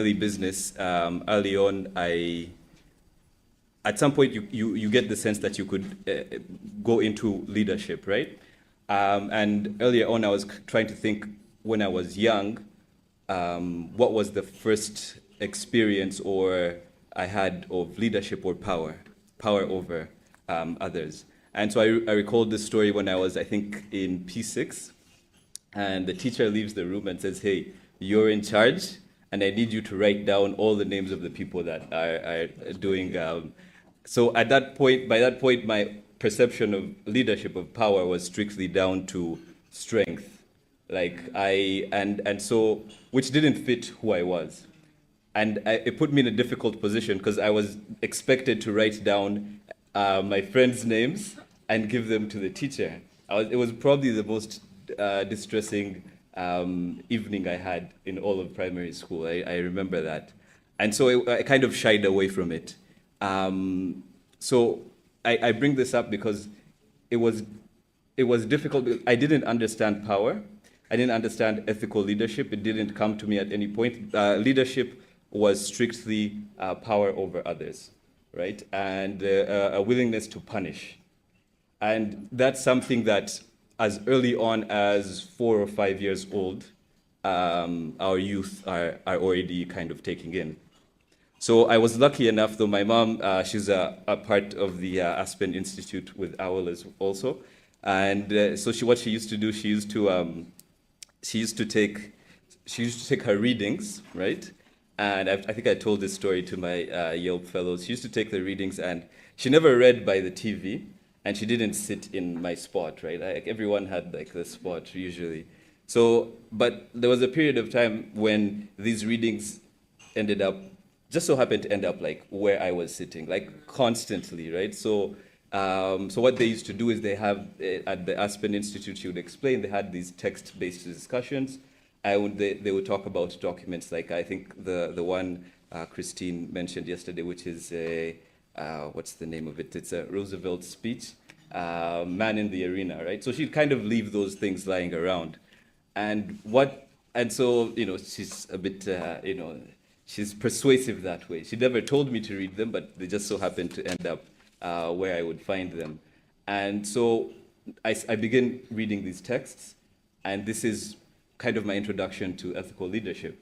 family business. Early on, at some point you get the sense that you could go into leadership, right? And earlier on, I was trying to think when I was young, what was the first experience or I had of leadership or power over others. And so I recalled this story when I was, I think, in P6, and the teacher leaves the room and says, "Hey, you're in charge, and I need you to write down all the names of the people that are doing." So by that point, my perception of leadership, of power, was strictly down to strength, so which didn't fit who I was, and it put me in a difficult position because I was expected to write down my friends' names and give them to the teacher. It was probably the most distressing evening I had in all of primary school. I remember that. And so I kind of shied away from it. So I bring this up because it was difficult. I didn't understand power. I didn't understand ethical leadership. It didn't come to me at any point. Leadership was strictly power over others, right? And a willingness to punish. And that's something that as early on as 4 or 5 years old, our youth are already kind of taking in. So I was lucky enough, though my mom, she's a part of the Aspen Institute with OWL also. And so what she used to do, she used to take her readings, right? And I think I told this story to my Yelp fellows. She used to take the readings, and she never read by the TV, and she didn't sit in my spot, right? Like everyone had like the spot usually. So, but there was a period of time when these readings just so happened to end up like where I was sitting, like constantly, right? So what they used to do is they have, at the Aspen Institute, she would explain, they had these text-based discussions. They would talk about documents, like I think the one Christine mentioned yesterday, which is what's the name of it? It's a Roosevelt speech, Man in the Arena, right? So she'd kind of leave those things lying around. And so, she's a bit, she's persuasive that way. She never told me to read them, but they just so happened to end up where I would find them. And so I began reading these texts, and this is kind of my introduction to ethical leadership.